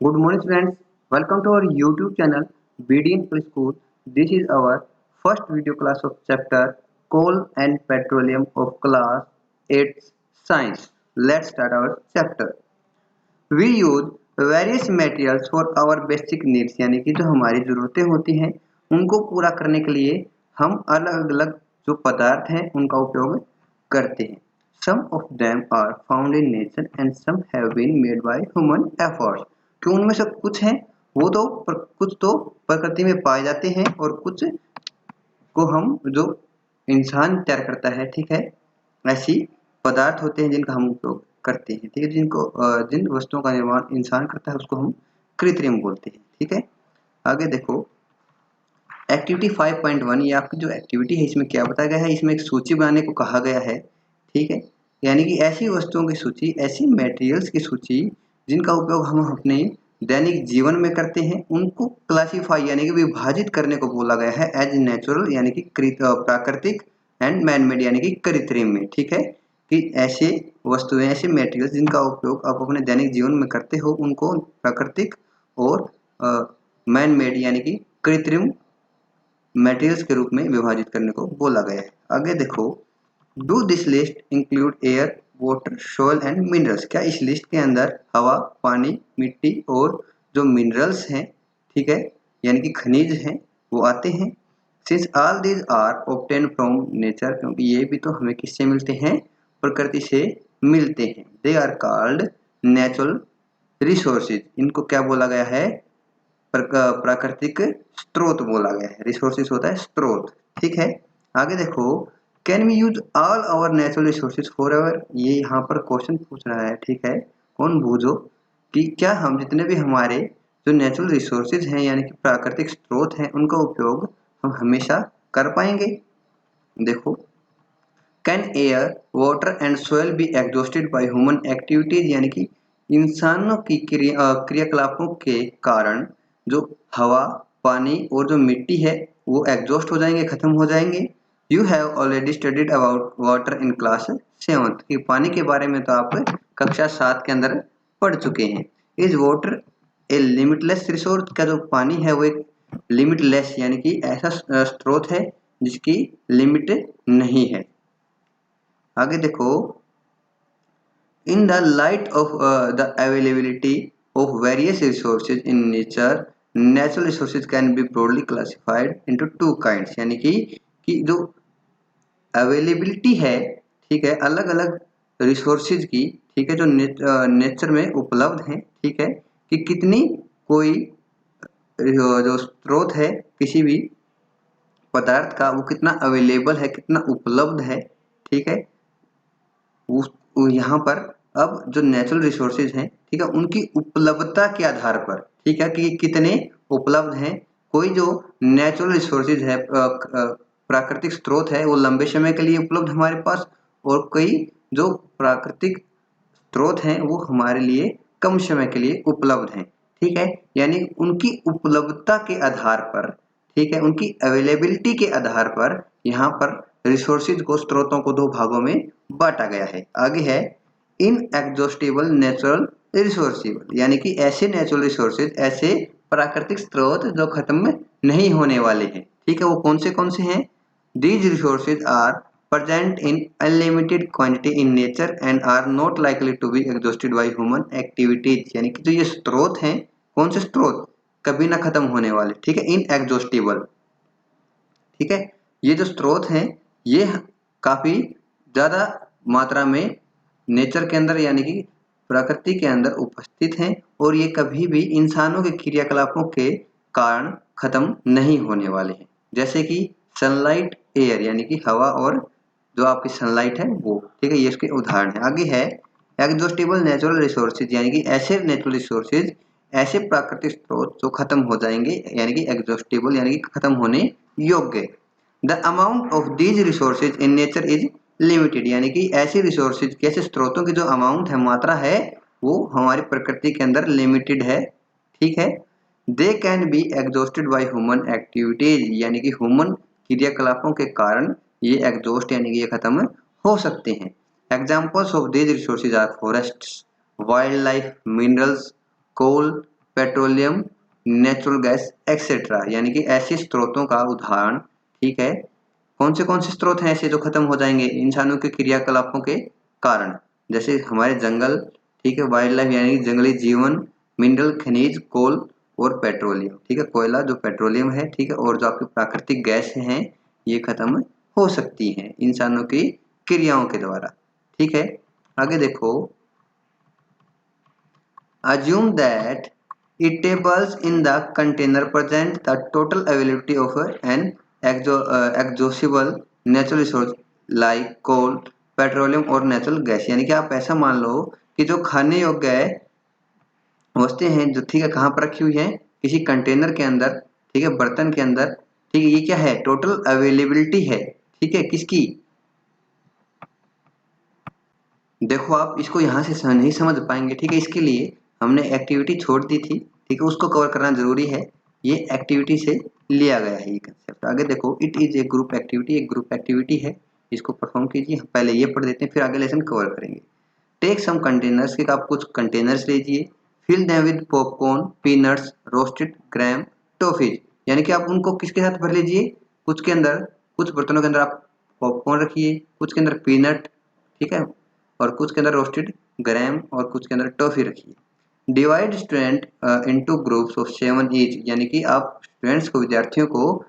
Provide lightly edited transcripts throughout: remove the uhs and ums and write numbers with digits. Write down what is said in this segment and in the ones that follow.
Good morning, friends. Welcome to our YouTube channel, BDN Preschool. This is our first video class of chapter Coal and Petroleum of Class 8 Science. Let's start our chapter. We use various materials for our basic needs यानी कि जो हमारी ज़रूरतें होती हैं उनको पूरा करने के लिए हम अलग अलग जो पदार्थ हैं उनका उपयोग करते हैं. Some of them are found in nature and some have been made by human efforts. कि उनमें से कुछ हैं वो तो कुछ तो प्रकृति में पाए जाते हैं और कुछ को हम जो इंसान तैयार करता है, ठीक है, ऐसी पदार्थ होते हैं जिनका हम उपयोग करते हैं, ठीक है, जिन वस्तुओं का निर्माण इंसान करता है उसको हम कृत्रिम बोलते हैं. ठीक है, आगे देखो एक्टिविटी 5.1. ये आपकी जो एक्टिविटी है इसमें क्या बताया गया है, इसमें एक सूची बनाने को कहा गया है. ठीक है, यानी कि ऐसी वस्तुओं की सूची, ऐसी मटेरियल्स की सूची जिनका उपयोग हम अपने दैनिक जीवन में करते हैं उनको क्लासिफाई यानी कि विभाजित करने को बोला गया है एज नेचुरल यानी कि प्राकृतिक एंड मैनमेड यानी कि कृत्रिम में. ठीक है, कि ऐसे वस्तुएं, ऐसे मटेरियल्स जिनका उपयोग आप अपने दैनिक जीवन में करते हो उनको प्राकृतिक और मैनमेड यानी कि कृत्रिम मटेरियल्स के रूप में विभाजित करने को बोला गया है. आगे देखो do this list include air, water, soil and minerals. क्या इस लिस्ट के अंदर हवा, पानी, मिट्टी और जो मिनरल्स हैं, ठीक है, यानी कि खनिज हैं, वो आते हैं. Since all these are obtain from nature, क्योंकि ये भी तो हमें किससे मिलते हैं, प्रकृति से मिलते हैं. They are called natural resources. इनको क्या बोला गया है, प्राकृतिक स्रोत बोला गया है. रिसोर्सेज होता है स्रोत. ठीक है, आगे देखो can we use all our natural resources forever. ये यहाँ पर क्वेश्चन पूछ रहा है. ठीक है, कौन बूझो कि क्या हम जितने भी हमारे जो नेचुरल रिसोर्सेज हैं यानी कि प्राकृतिक स्रोत हैं उनका उपयोग हम हमेशा कर पाएंगे. देखो can air, water and soil be exhausted by human activities. यानी कि इंसानों की क्रियाकलापों के कारण जो हवा, पानी और जो मिट्टी है वो एग्जॉस्ट हो जाएंगे, खत्म हो जाएंगे. You have already studied about water in class 7. कि पानी के बारे में तो आप कक्षा 7 के अंदर पढ़ चुके हैं. Is water a limitless resource. का जो पानी है वो एक लिमिटलेस यानी कि ऐसा स्रोत है जिसकी लिमिट नहीं है. आगे देखो in the light of the availability of various resources in nature, natural resources can be broadly classified into two kinds. यानी कि जो अवेलेबिलिटी है, ठीक है, अलग अलग रिसोर्सेज की, ठीक है, जो नेचर में उपलब्ध हैं, ठीक है, कि कितनी कोई जो स्रोत है किसी भी पदार्थ का वो कितना अवेलेबल है, कितना उपलब्ध है. ठीक है, यहाँ पर अब जो नेचुरल रिसोर्सेज हैं, ठीक है, उनकी उपलब्धता के आधार पर, ठीक है, कि कितने उपलब्ध हैं. कोई जो नेचुरल रिसोर्सेज है, प्राकृतिक स्रोत है, वो लंबे समय के लिए उपलब्ध हमारे पास, और कई जो प्राकृतिक स्रोत हैं वो हमारे लिए कम समय के लिए उपलब्ध हैं. ठीक है, यानी उनकी उपलब्धता के आधार पर, ठीक है, उनकी अवेलेबिलिटी के आधार पर यहाँ पर रिसोर्सेज को, स्रोतों को दो भागों में बांटा गया है. आगे है इनएग्जॉस्टिबल नेचुरल रिसोर्सेज. यानी कि ऐसे नेचुरल रिसोर्सेज, ऐसे प्राकृतिक स्रोत जो खत्म नहीं होने वाले हैं. ठीक है, वो कौन से हैं. These resources are present in unlimited quantity in nature and are not likely to be exhausted by human activities. यानी कि जो ये स्रोत हैं, कौन से स्रोत, कभी ना खत्म होने वाले. ठीक है, इनएग्जॉस्टिबल. ठीक है, ये जो स्रोत हैं ये काफी ज्यादा मात्रा में नेचर के अंदर यानी कि प्रकृति के अंदर उपस्थित हैं और ये कभी भी इंसानों के क्रियाकलापों के कारण खत्म नहीं होने वाले हैं. जैसे कि सनलाइट, एयर यानी कि हवा और जो आपकी सनलाइट है वो. ठीक है, ये इसके उदाहरण है. आगे है एग्जॉस्टिबल नेचुरल रिसोर्सेज. यानी कि ऐसे नेचुरल रिसोर्सेज, ऐसे प्राकृतिक स्रोत जो खत्म हो जाएंगे, यानी कि एग्जॉस्टिबल यानी कि खत्म होने योग्य. The amount of these resources in nature is limited. यानी कि ऐसे रिसोर्सेज के, ऐसे स्रोतों की जो अमाउंट है, मात्रा है, वो हमारी प्रकृति के अंदर लिमिटेड है. ठीक है, they can be exhausted by human activities. यानी कि ह्यूमन क्रियाकलापों के कारण ये एग्जॉस्ट यानी कि ये खत्म हो सकते हैं. Examples of these resources are forests, wildlife, minerals, coal, petroleum, natural gas etcetera, यानी कि ऐसे स्रोतों का उदाहरण, ठीक है। कौन से स्रोत हैं ऐसे जो खत्म हो जाएंगे इंसानों के क्रियाकलापों के कारण, जैसे हमारे जंगल, ठीक है, वाइल्ड लाइफ यानी जंगली जीवन, मिनरल, खनिज, कोल और पेट्रोलियम, ठीक है, कोयला जो पेट्रोलियम है, ठीक है, और जो आपकी प्राकृतिक गैस हैं ये खत्म हो सकती हैं इंसानों की क्रियाओं के द्वारा, ठीक है। आगे देखो, assume that eatables in the container present the total availability of an exhaustible natural resource like coal, petroleum और नेचुरल गैस, यानी कि आप ऐसा मान लो कि जो खाने योग्य वस्तुएं हैं जो, ठीक है, कहाँ पर रखी हुई हैं, किसी कंटेनर के अंदर, ठीक है, बर्तन के अंदर, ठीक है, ये क्या है, टोटल अवेलेबिलिटी है, ठीक है, किसकी, देखो आप इसको यहाँ से नहीं समझ पाएंगे, ठीक है, इसके लिए हमने एक्टिविटी छोड़ दी थी, ठीक है, उसको कवर करना जरूरी है, ये एक्टिविटी से लिया गया है ये कंसेप्ट। आगे देखो, it is a group activity, एक ग्रुप एक्टिविटी है, इसको परफॉर्म कीजिए। पहले ये पढ़ देते हैं फिर आगे लेसन कवर करेंगे। टेक सम कंटेनर्स, के आप कुछ कंटेनर्स लीजिए, fill them with popcorn, peanuts, roasted gram, toffees, यानी कि आप उनको किसके साथ भर लीजिए, कुछ के अंदर, कुछ बर्तनों के अंदर आप पॉपकॉर्न रखिए, कुछ के अंदर पीनट, ठीक है, और कुछ के अंदर रोस्टेड ग्राम और कुछ के अंदर टॉफी रखिए। Divide student into groups of 7 each, यानी कि आप स्टूडेंट्स को, विद्यार्थियों को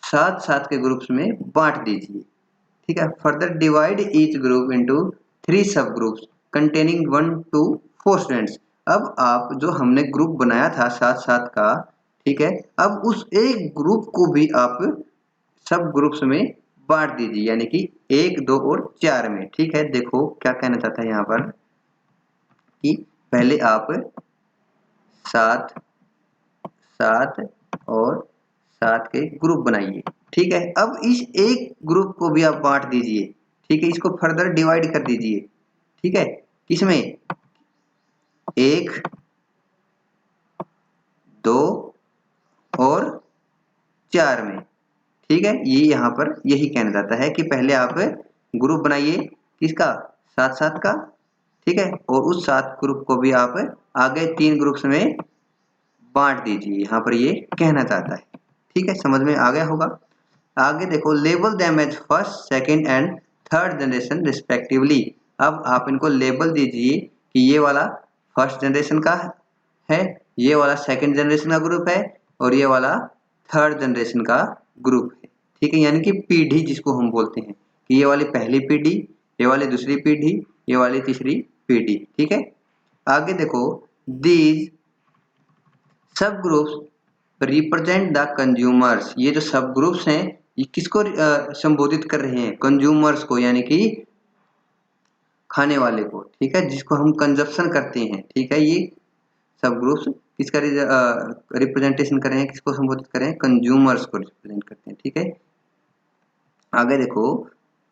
7 के ग्रुप्स में बांट दीजिए, ठीक है। Further divide each group into 3 सब ग्रुप्स कंटेनिंग 1 to 4 स्टूडेंट्स। अब आप जो हमने ग्रुप बनाया था 7 का, ठीक है, अब उस एक ग्रुप को भी आप सब ग्रुप्स में बांट दीजिए, यानी कि 1, 2 और 4 में, ठीक है। देखो क्या कहना चाहता है यहाँ पर कि पहले आप 7 और 7 के ग्रुप बनाइए, ठीक है। अब इस एक ग्रुप को भी आप बांट दीजिए, ठीक है, इसको फर्दर डिवाइड कर दीजिए, ठीक है, किसमें, 1, 2 और 4 में, ठीक है। ये यहाँ पर यही कहना चाहता है कि पहले आप ग्रुप बनाइए किसका, 7 का, ठीक है, और उस 7 ग्रुप को भी आप आगे 3 ग्रुप्स में बांट दीजिए, यहाँ पर ये कहना चाहता है, ठीक है, समझ में आ गया होगा। आगे देखो, label them as first, second and third generation respectively. अब आप इनको लेबल दीजिए कि ये वाला फर्स्ट जनरेशन का है, ये वाला सेकंड जनरेशन का ग्रुप है और ये वाला थर्ड जनरेशन का ग्रुप है, ठीक है, यानी कि पीढ़ी जिसको हम बोलते हैं कि ये वाली पहली पीढ़ी, ये वाली दूसरी पीढ़ी, ये वाली तीसरी पीढ़ी, ठीक है। आगे देखो, these sub groups represent the consumers, ये जो सब ग्रुप्स हैं ये किसको संबोधित कर रहे हैं, कंज्यूमर्स को, यानी कि खाने वाले को, ठीक है, जिसको हम कंजप्शन करते हैं, ठीक है। ये सब ग्रुप्स किसका रिप्रेजेंटेशन कर रहे हैं, किसको संबोधित कर रहे हैं, कंज्यूमर्स को रिप्रेजेंट करते हैं, ठीक है। आगे देखो,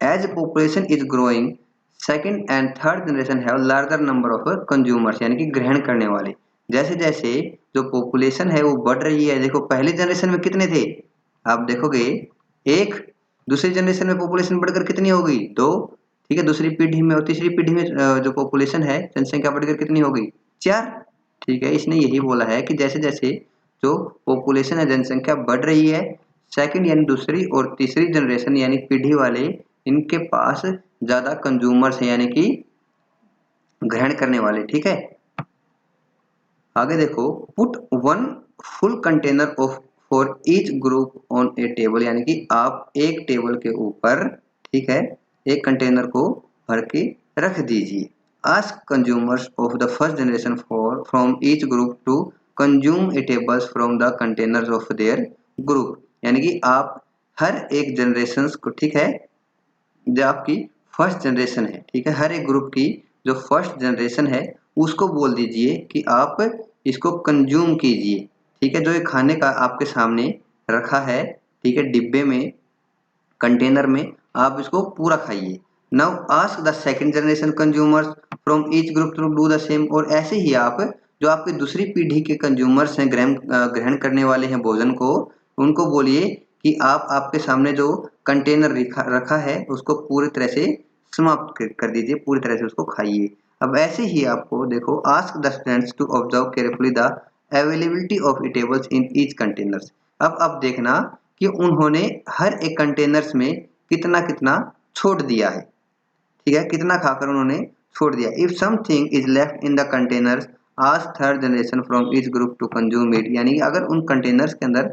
as population is growing, second and third generation have larger number of consumers, यानी कि ग्रहण करने वाले, जैसे जैसे जो पॉपुलेशन है वो बढ़ रही है, देखो पहले जनरेशन में कितने थे, आप देखोगे 1, दूसरी जनरेशन में पॉपुलेशन बढ़कर कितनी हो गई, 2, ठीक है, दूसरी पीढ़ी में और तीसरी पीढ़ी में जो पॉपुलेशन है, जनसंख्या बढ़कर कितनी हो गई, 4, ठीक है। इसने यही बोला है कि जैसे जैसे जो पॉपुलेशन है, जनसंख्या बढ़ रही है, सेकंड यानी दूसरी और तीसरी जनरेशन यानी पीढ़ी वाले, इनके पास ज्यादा कंज्यूमर्स हैं, यानी कि ग्रहण करने वाले, ठीक है। आगे देखो, put 1 full container of for each group on A table, यानी कि आप एक टेबल के ऊपर, ठीक है, एक कंटेनर को भर के रख दीजिए। Ask consumers of the first generation for from each group to consume tables from the containers of their group, यानी कि आप हर एक जनरेशन को, ठीक है, जो आपकी फर्स्ट जनरेशन है, ठीक है, हर एक ग्रुप की जो फर्स्ट जनरेशन है उसको बोल दीजिए कि आप इसको कंज्यूम कीजिए, ठीक है, जो ये खाने का आपके सामने रखा है, ठीक है, डिब्बे में, कंटेनर में, आप इसको पूरा खाइए। Now ask the second generation consumers from each group to do the same, और ऐसे ही आप जो आपकी दूसरी पीढ़ी के कंज्यूमर्स हैं, ग्रहण करने वाले हैं भोजन को, उनको बोलिए कि आप आपके सामने जो कंटेनर रखा है उसको पूरी तरह से समाप्त कर दीजिए, पूरी तरह से उसको खाइए। अब ऐसे ही आपको देखो, ask the students to observe carefully the availability of eatables in each containers. अब देखना कि उन्होंने हर एक कंटेनर्स में कितना कितना छोड़ दिया है, ठीक है, कितना खाकर उन्होंने छोड़ दिया। If something is left in the containers ask third generation from each group to consume it, यानी कि अगर उन कंटेनर्स के अंदर,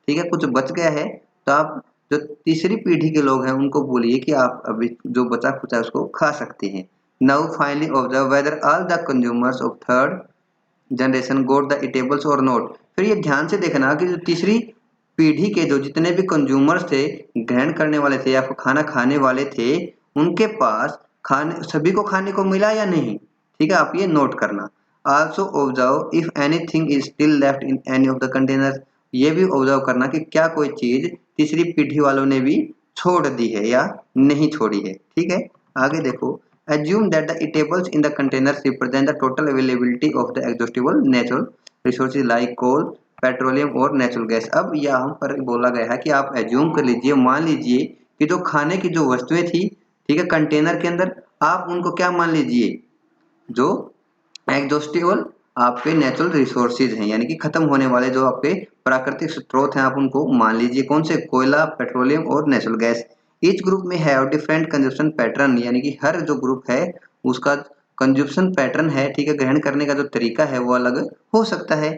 ठीक है, कुछ बच गया है तो आप जो तीसरी पीढ़ी के लोग हैं उनको बोलिए कि आप अभी जो बचा खुचा है उसको खा सकते हैं। Now finally observe whether all the consumers of third generation got the eatables और नॉट। फिर ये ध्यान से देखना कि जो तीसरी पीढ़ी के जो जितने भी कंज्यूमर्स थे, ग्रहण करने वाले थे या फिर खाना खाने वाले थे, उनके पास खाने सभी को खाने को मिला या नहीं, ठीक है, आप ये नोट करना। Also observe if anything is still left in any of the containers, ये भी ऑब्जर्व करना कि क्या कोई चीज तीसरी पीढ़ी वालों ने भी छोड़ दी है या नहीं छोड़ी है, ठीक है। आगे देखो, assume that the eatables in the containers represent the total availability of the exhaustible natural resources like coal, petroleum और नेचुरल गैस। अब यहाँ पर बोला गया है कि आप एज्यूम कर लीजिए, मान लीजिए कि जो खाने की जो वस्तुएं थी, ठीक है, कंटेनर के अंदर, आप उनको क्या मान लीजिए, जो एग्जॉस्टिबल आपके नेचुरल रिसोर्सेज हैं, यानी कि खत्म होने वाले जो आपके प्राकृतिक स्रोत हैं, आप उनको मान लीजिए कौन से, कोयला, पेट्रोलियम और नेचुरल गैस। ईच ग्रुप में हैव डिफरेंट कंजप्शन पैटर्न, यानी कि हर जो ग्रुप है उसका कंजप्शन पैटर्न है, ठीक है, ग्रहण करने का जो तरीका है वो अलग हो सकता है।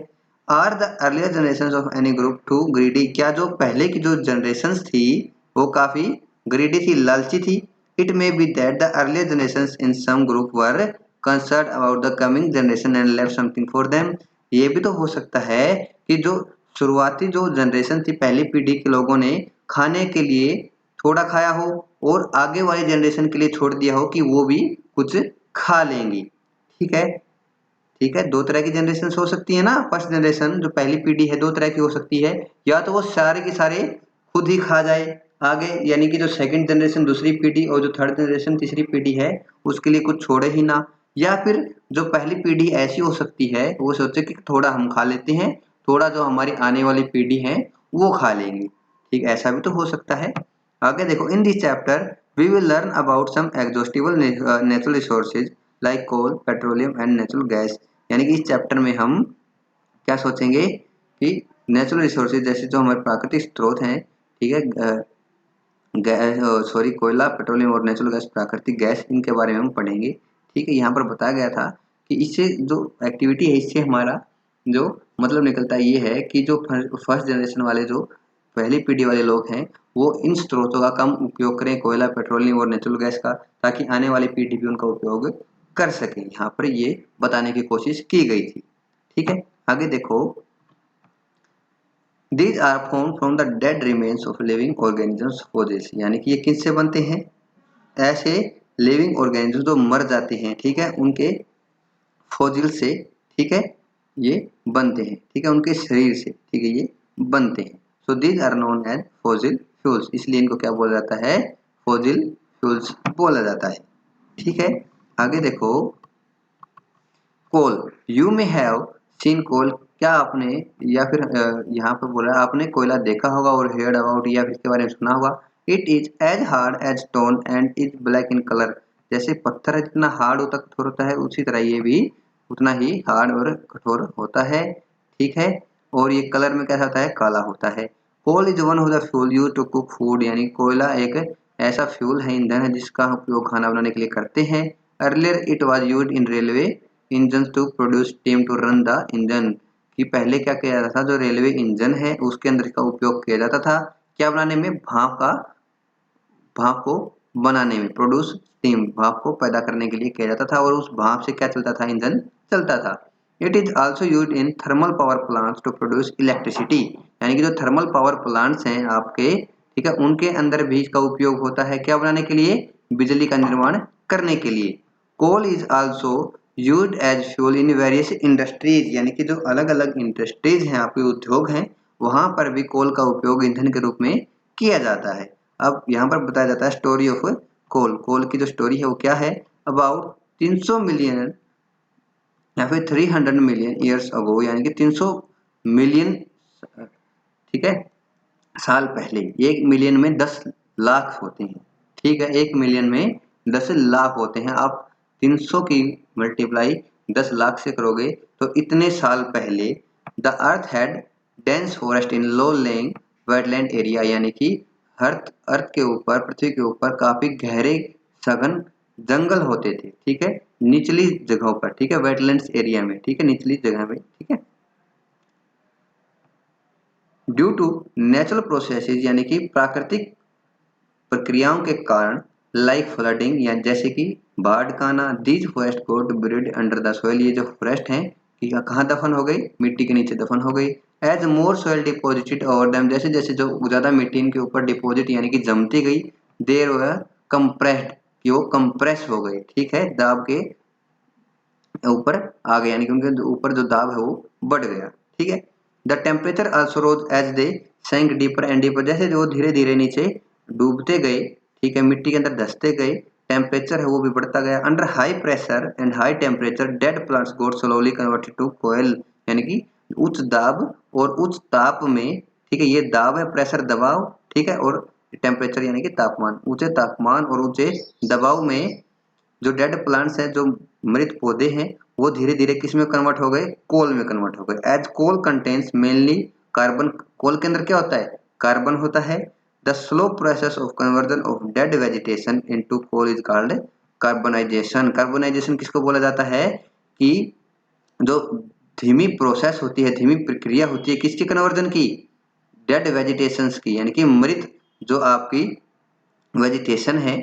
Are the earlier generation of any group too greedy, क्या जो पहले की जो जनरेशन थी वो काफी ग्रीडी थी, लालची थी। It may be that the earlier generation in some group were concern about the coming generation and left something for them. ये भी तो हो सकता है कि जो शुरुआती जो जनरेशन थी, पहली पीढ़ी के लोगों ने खाने के लिए थोड़ा खाया हो और आगे वाली जनरेशन के लिए छोड़ दिया हो कि वो भी कुछ खा लेंगी, ठीक है, ठीक है। दो तरह की जनरेशन हो सकती है ना, फर्स्ट जनरेशन जो पहली पीढ़ी है दो तरह की हो सकती है, या तो वो सारे के सारे खुद ही खा जाए आगे, यानी कि जो सेकंड जनरेशन दूसरी पीढ़ी और जो थर्ड जनरेशन तीसरी पीढ़ी है उसके लिए कुछ छोड़े ही ना। या फिर जो पहली पीढ़ी ऐसी हो सकती है वो सोचे कि थोड़ा हम खा लेते हैं, थोड़ा जो हमारी आने वाली पीढ़ी है वो खा लेंगे, ठीक, ऐसा भी तो हो सकता है। आगे देखो, in this chapter we will learn about some exhaustible natural resources like coal, petroleum and natural gas, यानी कि इस चैप्टर में हम क्या सोचेंगे कि नेचुरल रिसोर्सेज जैसे जो हमारे प्राकृतिक स्रोत हैं, ठीक है, सॉरी कोयला, पेट्रोलियम और नेचुरल गैस, प्राकृतिक गैस, इनके बारे में हम पढ़ेंगे, ठीक है। यहाँ पर बताया गया था कि इससे जो एक्टिविटी है इससे हमारा जो मतलब निकलता ये है कि जो फर्स्ट जनरेशन वाले जो पहली पीढ़ी वाले लोग हैं वो इन स्रोतों का कम उपयोग करें, कोयला, पेट्रोलियम और नेचुरल गैस का, ताकि आने वाली पीढ़ी भी उनका उपयोग कर सके। यहाँ पर ये बताने की कोशिश की गई थी, ठीक है। आगे देखो, These are formed from the dead remains of living organisms fossils, यानी कि ये किससे बनते हैं, ऐसे लिविंग ऑर्गेनिज्म जो मर जाते हैं, ठीक है, उनके फॉसिल से, ठीक है, ये बनते हैं, ठीक है, उनके शरीर से, ठीक है, ये बनते हैं। So these are known as fossil fuels, इसलिए इनको क्या बोला जाता है, फॉसिल फ्यूल्स बोला जाता है, ठीक है। आगे देखो, कोल, यू मे हैव सीन कोल, क्या आपने या फिर यहाँ पे बोला आपने कोयला देखा होगा और हेard अबाउट, या फिर इसके बारे में सुना होगा। It is as hard as stone and is black in colour, जैसे पत्थर है जितना हार्ड होता कठोर होता है उसी तरह ये भी उतना ही हार्ड और कठोर होता है, ठीक है, और ये कलर में कैसा होता है, काला होता है। Coal is one of the fuel used to cook food, यानी कोयला एक ऐसा फ्यूल है, ईंधन है जिसका उपयोग खाना बनाने के लिए करते हैं। Earlier it was used in railway engine to produce steam to run the engine, कि पहले क्या किया जाता था, जो रेलवे इंजन है उसके अंदर इसका उपयोग किया जाता था, क्या बनाने में, भाप को बनाने में, प्रोड्यूस स्टीम, भाप को पैदा करने के लिए किया जाता था, और उस भाप से क्या चलता था, इंजन चलता था। It is also use in thermal power plants to produce electricity, यानी कि जो थर्मल पावर प्लांट्स हैं आपके, ठीक है, उनके अंदर भी इसका उपयोग होता है, क्या बनाने के लिए, बिजली का निर्माण करने के लिए। Coal is also used as fuel in various industries, यानी कि जो अलग अलग इंडस्ट्रीज हैं आपके उद्योग हैं वहां पर भी कोल का उपयोग ईंधन के रूप में किया जाता है। अब यहाँ पर बताया जाता है स्टोरी ऑफ कोल, कोल की जो स्टोरी है वो क्या है, अबाउट 300 मिलियन या फिर 300 मिलियन ईयर्स अगो, यानी कि 300 मिलियन, ठीक है, साल पहले, 1 मिलियन में 10 लाख होते हैं, ठीक है, 1 मिलियन में 10 लाख होते हैं, आप 300 की मल्टीप्लाई 10 लाख से करोगे तो इतने साल पहले the earth had dense forest in low laying wetland area, यानी कि अर्थ के ऊपर, पृथ्वी के ऊपर काफी गहरे सघन जंगल होते थे, ठीक है, निचली जगहों पर, ठीक है, वेटलैंड्स एरिया में, ठीक है, निचली जगह में, ठीक है। ड्यू टू नेचुरल प्रोसेसेस, यानी कि प्राकृतिक प्रक्रियाओं के कारण, लाइक फ्लडिंग, या जैसे कि बाढ़ का आना, these forest got buried under the soil, ये जो फॉरेस्ट हैं कहाँ दफन हो गई, मिट्टी के नीचे दफन हो गई। एज मोर सोइल डिपोजिटेड ओवर देम, जैसे जैसे जो ज्यादा मिट्टी इनके ऊपर डिपोजिट यानी कि जमती गई, देर वर कंप्रेस्ड, कि वो कंप्रेस हो गई, ठीक है, दाब के ऊपर आ गए, यानी कि उनके ऊपर जो दाब है वो बढ़ गया, ठीक है। The temperature also rose as they sank deeper and deeper, जैसे जो धीरे धीरे नीचे डूबते गए, ठीक है, मिट्टी के अंदर धंसते गए, टेम्परेचर है वो भी बढ़ता गया। Under high pressure and high temperature dead plants got slowly converted to coal, यानी कि उच्च दाब और उच्च ताप में, ठीक है, ये दाब है, प्रेशर दबाव, ठीक है, और टेम्परेचर यानी कि तापमान, ऊंचे तापमान और ऊंचे दबाव में जो डेड प्लांट्स हैं, जो मृत पौधे हैं, वो धीरे धीरे किस में कन्वर्ट हो गए, कोल में कन्वर्ट हो गए। As coal contains mainly carbon, coal के अंदर क्या होता है, कार्बन होता है। The slow process of conversion of dead vegetation into coal is called carbonization. Carbonization किसको बोला जाता है, कि जो धीमी प्रोसेस होती है, धीमी प्रक्रिया होती है किसकी कन्वर्जन की, डेड वेजिटेशंस की, यानी कि मृत जो आपकी वेजिटेशन है,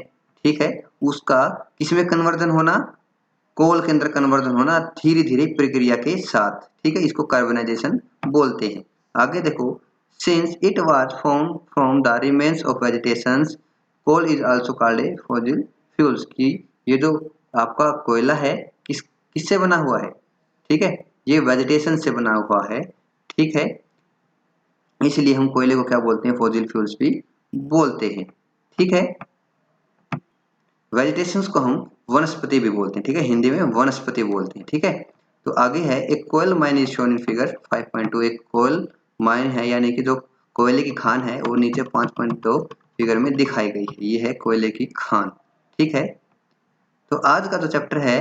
ठीक है, उसका किसमें कन्वर्जन होना, कोल के अंदर कन्वर्जन होना, धीरे धीरे प्रक्रिया के साथ, ठीक है, इसको कार्बनाइजेशन बोलते हैं। आगे देखो, since it was found from the remains of vegetations, coal is also called a fossil fuels, की ये जो आपका कोयला है किससे बना हुआ है, ठीक है, ये वेजिटेशन से बना हुआ है, ठीक है, इसलिए हम कोयले को क्या बोलते हैं, फॉसिल फ्यूल्स भी बोलते हैं, ठीक है। वेजिटेशंस को हम वनस्पति भी बोलते हैं, ठीक है, हिंदी में वनस्पति बोलते हैं, ठीक है। तो आगे है एक coal mine is shown in figure 5.2, एक कोयल माइन है, यानी कि जो कोयले की खान है वो नीचे 5.2 फिगर में दिखाई गई है, ये है कोयले की खान, ठीक है। तो आज का जो चैप्टर है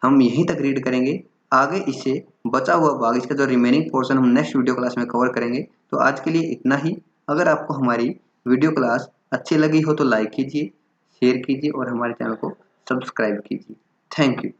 हम यहीं तक रीड करेंगे, आगे इससे बचा हुआ भाग, इसका जो रिमेनिंग पोर्शन हम नेक्स्ट वीडियो क्लास में कवर करेंगे। तो आज के लिए इतना ही। अगर आपको हमारी वीडियो क्लास अच्छी लगी हो तो लाइक कीजिए, शेयर कीजिए और हमारे चैनल को सब्सक्राइब कीजिए। Thank you.